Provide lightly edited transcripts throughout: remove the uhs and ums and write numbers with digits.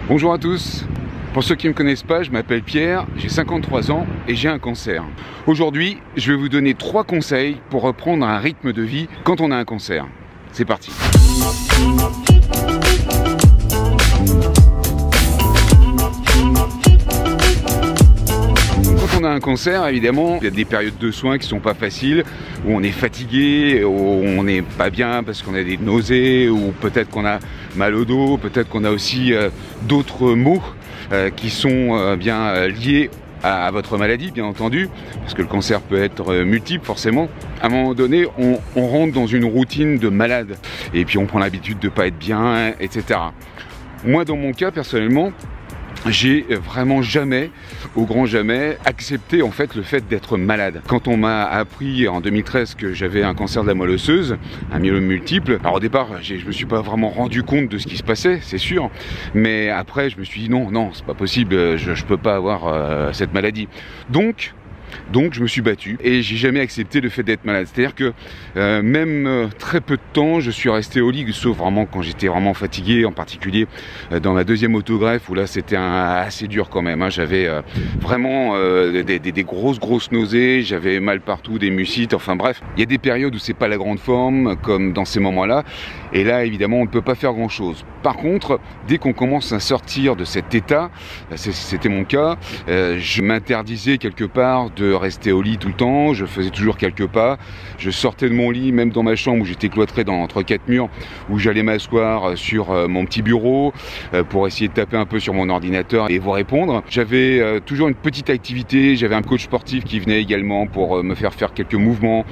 Bonjour à tous. Pour ceux qui ne me connaissent pas, je m'appelle Pierre, j'ai 53 ans et j'ai un cancer. Aujourd'hui, je vais vous donner 3 conseils pour reprendre un rythme de vie quand on a un cancer. C'est parti. Quand on a un cancer, évidemment, il y a des périodes de soins qui sont pas faciles, où on est fatigué, où on n'est pas bien parce qu'on a des nausées, ou peut-être qu'on a mal au dos, peut-être qu'on a aussi d'autres maux qui sont bien liés à votre maladie, bien entendu, parce que le cancer peut être multiple forcément. À un moment donné, on rentre dans une routine de malade, et puis on prend l'habitude de ne pas être bien, etc. Moi, dans mon cas, personnellement, j'ai vraiment jamais, au grand jamais, accepté en fait le fait d'être malade. Quand on m'a appris en 2013 que j'avais un cancer de la moelle osseuse, un myélome multiple, alors au départ je me suis pas vraiment rendu compte de ce qui se passait, c'est sûr, mais après je me suis dit non, c'est pas possible, je peux pas avoir cette maladie. Donc je me suis battu et j'ai jamais accepté le fait d'être malade. C'est-à-dire que même très peu de temps, je suis resté au lit, sauf vraiment quand j'étais vraiment fatigué, en particulier dans ma deuxième autogreffe où là c'était assez dur quand même. Hein. J'avais vraiment des grosses nausées, j'avais mal partout, des mucites, enfin bref. Il y a des périodes où c'est pas la grande forme, comme dans ces moments-là, et là évidemment on ne peut pas faire grand-chose. Par contre, dès qu'on commence à sortir de cet état, c'était mon cas, je m'interdisais quelque part de rester au lit tout le temps, je faisais toujours quelques pas, je sortais de mon lit, même dans ma chambre où j'étais cloîtré entre 4 murs, où j'allais m'asseoir sur mon petit bureau pour essayer de taper un peu sur mon ordinateur et vous répondre. J'avais toujours une petite activité, j'avais un coach sportif qui venait également pour me faire quelques mouvements,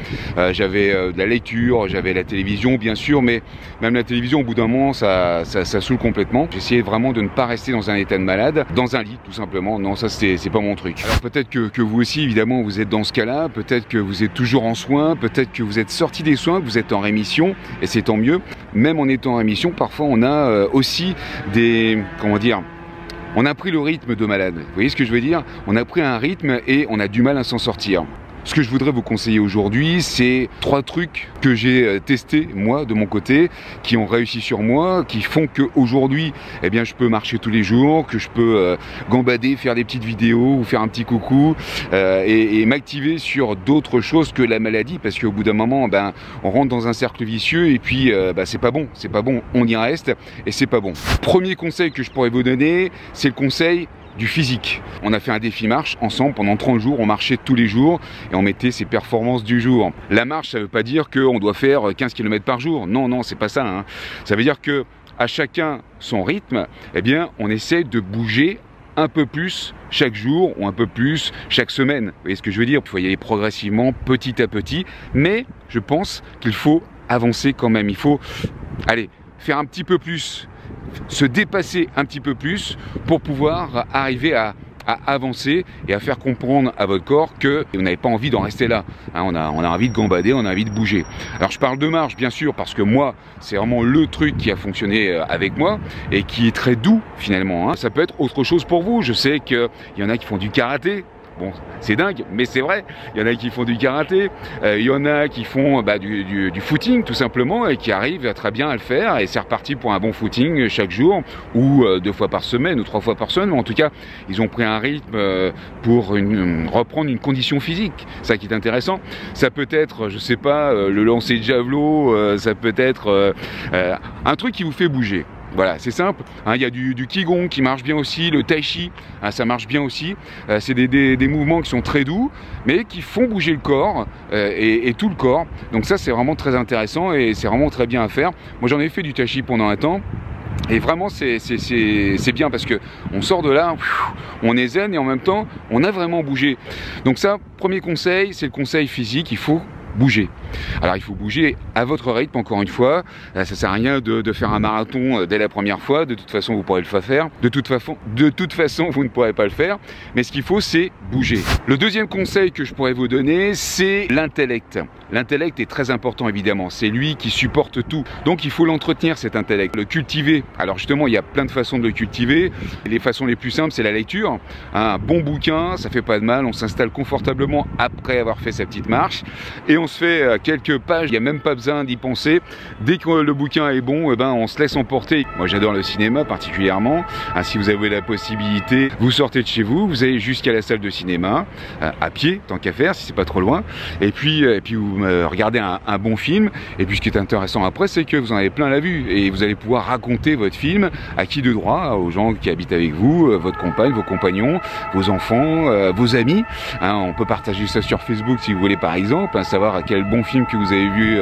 j'avais de la lecture, j'avais la télévision bien sûr, mais même la télévision au bout d'un moment ça saoule complètement. J'essayais vraiment de ne pas rester dans un état de malade, dans un lit tout simplement. Non, ça c'est pas mon truc. Alors peut-être que vous aussi évidemment vous êtes dans ce cas-là, peut-être que vous êtes toujours en soins, peut-être que vous êtes sorti des soins, que vous êtes en rémission, et c'est tant mieux. Même en étant en rémission, parfois on a aussi des, comment dire, on a pris le rythme de malade. Vous voyez ce que je veux dire? On a pris un rythme et on a du mal à s'en sortir. Ce que je voudrais vous conseiller aujourd'hui, c'est 3 trucs que j'ai testés moi de mon côté, qui ont réussi sur moi, qui font qu'aujourd'hui, eh bien, je peux marcher tous les jours, que je peux gambader, faire des petites vidéos ou faire un petit coucou et m'activer sur d'autres choses que la maladie, parce qu'au bout d'un moment, ben, on rentre dans un cercle vicieux et puis c'est pas bon, on y reste et c'est pas bon. Premier conseil que je pourrais vous donner, c'est le conseil du physique. On a fait un défi marche ensemble pendant 30 jours, on marchait tous les jours et on mettait ses performances du jour. La marche, ça ne veut pas dire qu'on doit faire 15 km par jour. Non, c'est pas ça. Hein. Ça veut dire que à chacun son rythme, eh bien, on essaie de bouger un peu plus chaque jour ou un peu plus chaque semaine. Vous voyez ce que je veux dire? Il faut y aller progressivement, petit à petit, mais je pense qu'il faut avancer quand même. Il faut, allez, faire un petit peu plus, se dépasser un petit peu plus pour pouvoir arriver à avancer et à faire comprendre à votre corps que vous n'avez pas envie d'en rester là. Hein, on a envie de gambader, on a envie de bouger. Alors je parle de marche bien sûr parce que moi c'est vraiment le truc qui a fonctionné avec moi et qui est très doux finalement. Hein. Ça peut être autre chose pour vous. Je sais qu'il y en a qui font du karaté. Bon, c'est dingue, mais c'est vrai. Il y en a qui font du karaté, il y en a qui font du footing tout simplement et qui arrivent très bien à le faire. Et c'est reparti pour un bon footing chaque jour ou 2 fois par semaine ou 3 fois par semaine. Mais en tout cas, ils ont pris un rythme pour reprendre une condition physique. Ça qui est intéressant. Ça peut être, je sais pas, le lancer de javelot. Ça peut être un truc qui vous fait bouger. Voilà, c'est simple. Hein, il y a du Qigong qui marche bien aussi, le Tai Chi, hein, ça marche bien aussi. C'est des mouvements qui sont très doux, mais qui font bouger le corps et tout le corps. Donc ça, c'est vraiment très intéressant et c'est vraiment très bien à faire. Moi, j'en ai fait du Tai Chi pendant un temps. Et vraiment c'est bien parce que on sort de là, on est zen et en même temps on a vraiment bougé. Donc ça, premier conseil, c'est le conseil physique, il faut bouger. Alors il faut bouger à votre rythme, encore une fois. Ça sert à rien de faire un marathon dès la première fois. De toute façon, vous ne pourrez pas le faire. De toute façon, vous ne pourrez pas le faire. Mais ce qu'il faut, c'est bouger. Le deuxième conseil que je pourrais vous donner, c'est l'intellect. L'intellect est très important, évidemment. C'est lui qui supporte tout. Donc il faut l'entretenir, cet intellect, le cultiver. Alors justement, il y a plein de façons de le cultiver. Les façons les plus simples, c'est la lecture. Un bon bouquin, ça fait pas de mal. On s'installe confortablement après avoir fait sa petite marche. Et on se fait quelques pages, il n'y a même pas besoin d'y penser. Dès que le bouquin est bon, eh ben, on se laisse emporter. Moi j'adore le cinéma particulièrement. Si vous avez la possibilité, vous sortez de chez vous, vous allez jusqu'à la salle de cinéma, à pied, tant qu'à faire, si c'est pas trop loin. Et puis vous regardez un bon film. Et puis ce qui est intéressant après, c'est que vous en avez plein la vue. Et vous allez pouvoir raconter votre film à qui de droit, aux gens qui habitent avec vous, votre compagne, vos compagnons, vos enfants, vos amis. On peut partager ça sur Facebook si vous voulez par exemple, savoir quel bon film que vous avez vu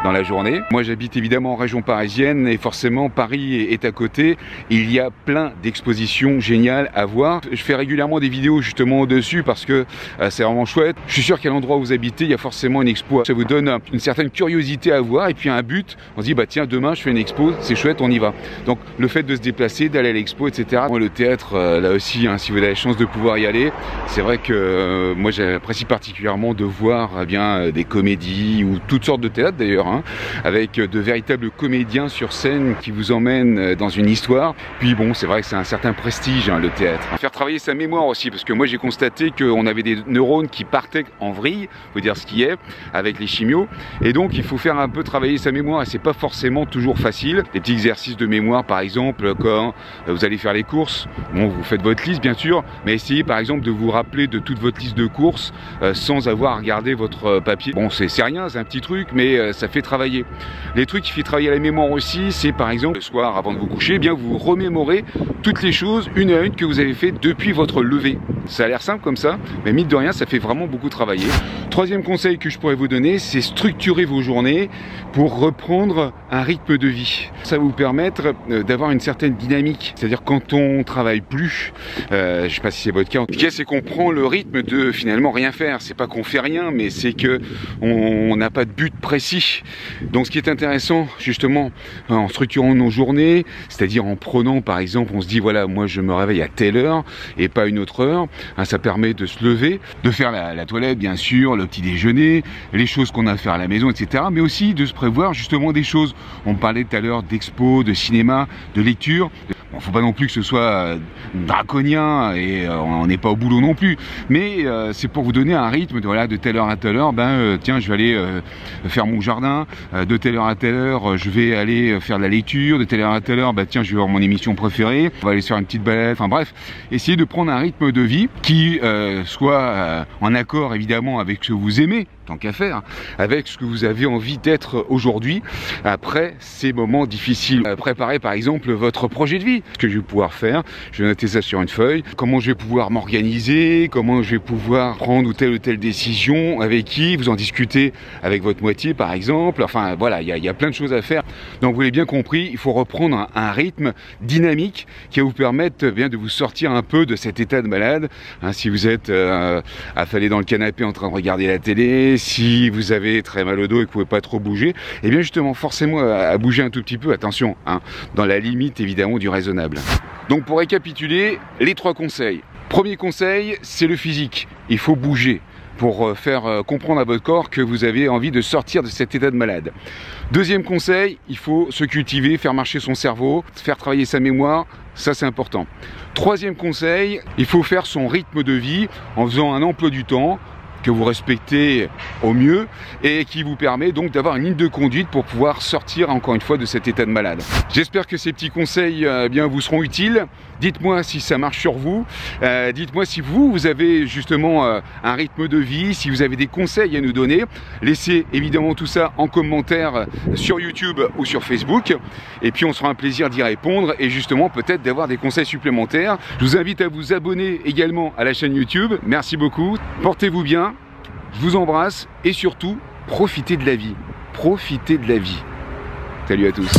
dans la journée. Moi j'habite évidemment en région parisienne et forcément Paris est à côté. Il y a plein d'expositions géniales à voir. Je fais régulièrement des vidéos justement dessus parce que c'est vraiment chouette. Je suis sûr qu'à l'endroit où vous habitez, il y a forcément une expo. Ça vous donne une certaine curiosité à voir et puis un but. On se dit bah tiens, demain je fais une expo, c'est chouette, on y va. Donc le fait de se déplacer, d'aller à l'expo, etc. Moi, le théâtre, là aussi, si vous avez la chance de pouvoir y aller, c'est vrai que moi j'apprécie particulièrement de voir bien des comédies ou toutes sortes de théâtres d'ailleurs, avec de véritables comédiens sur scène qui vous emmènent dans une histoire. Puis bon, c'est vrai que c'est un certain prestige le théâtre. Faire travailler sa mémoire aussi, parce que moi j'ai constaté qu'on avait des neurones qui partaient en vrille, faut dire ce qui est, avec les chimios, et donc il faut faire un peu travailler sa mémoire et c'est pas forcément toujours facile. Des petits exercices de mémoire par exemple, quand vous allez faire les courses, bon vous faites votre liste bien sûr, mais essayez par exemple de vous rappeler de toute votre liste de courses sans avoir regardé votre papier. Bon c'est rien, c'est un petit truc, mais ça fait travailler. Les trucs qui fait travailler la mémoire aussi, c'est par exemple le soir avant de vous coucher, eh bien vous remémorez toutes les choses une à une que vous avez fait depuis votre lever. Ça a l'air simple comme ça, mais mine de rien ça fait vraiment beaucoup travailler. Troisième conseil que je pourrais vous donner, c'est structurer vos journées pour reprendre un rythme de vie. Ça va vous permettre d'avoir une certaine dynamique, c'est-à-dire quand on travaille plus, je sais pas si c'est votre cas, en tout cas c'est qu'on prend le rythme de finalement rien faire. C'est pas qu'on fait rien, mais c'est que on n'a pas de but précis. Donc ce qui est intéressant justement en structurant nos journées, c'est-à-dire en prenant par exemple, on se dit voilà moi je me réveille à telle heure et pas une autre heure, ça permet de se lever, de faire la toilette bien sûr, le petit déjeuner, les choses qu'on a à faire à la maison, etc. Mais aussi de se prévoir justement des choses. On parlait tout à l'heure d'expo, de cinéma, de lecture. Bon, faut pas non plus que ce soit draconien et on n'est pas au boulot non plus. Mais c'est pour vous donner un rythme de, voilà, de telle heure à telle heure, tiens je vais aller faire mon jardin, de telle heure à telle heure je vais aller faire de la lecture, de telle heure à telle heure, tiens je vais voir mon émission préférée, on va aller se faire une petite balade, enfin bref, essayez de prendre un rythme de vie qui soit en accord évidemment avec ce que vous aimez, tant qu'à faire, avec ce que vous avez envie d'être aujourd'hui, après ces moments difficiles. Préparez par exemple votre projet de vie, ce que je vais pouvoir faire, je vais noter ça sur une feuille, comment je vais pouvoir m'organiser, comment je vais pouvoir prendre ou telle décision, avec qui, vous en discutez avec votre moitié par exemple, enfin voilà, il y a plein de choses à faire. Donc vous l'avez bien compris, il faut reprendre un rythme dynamique qui va vous permettre bien de vous sortir un peu de cet état de malade. Si vous êtes affalé dans le canapé en train de regarder la télé, si vous avez très mal au dos et que vous ne pouvez pas trop bouger, et bien justement forcez-moi à bouger un tout petit peu, attention, dans la limite évidemment du raisonnable. Donc pour récapituler, les 3 conseils. Premier conseil, c'est le physique, il faut bouger pour faire comprendre à votre corps que vous avez envie de sortir de cet état de malade. Deuxième conseil, il faut se cultiver, faire marcher son cerveau, faire travailler sa mémoire, ça c'est important. Troisième conseil, il faut faire son rythme de vie en faisant un emploi du temps que vous respectez au mieux et qui vous permet donc d'avoir une ligne de conduite pour pouvoir sortir encore une fois de cet état de malade. J'espère que ces petits conseils bien vous seront utiles. Dites-moi si ça marche sur vous, dites-moi si vous avez justement un rythme de vie, si vous avez des conseils à nous donner. Laissez évidemment tout ça en commentaire sur YouTube ou sur Facebook et puis on sera un plaisir d'y répondre et justement peut-être d'avoir des conseils supplémentaires. Je vous invite à vous abonner également à la chaîne YouTube. Merci beaucoup, portez-vous bien, je vous embrasse et surtout profitez de la vie, profitez de la vie. Salut à tous.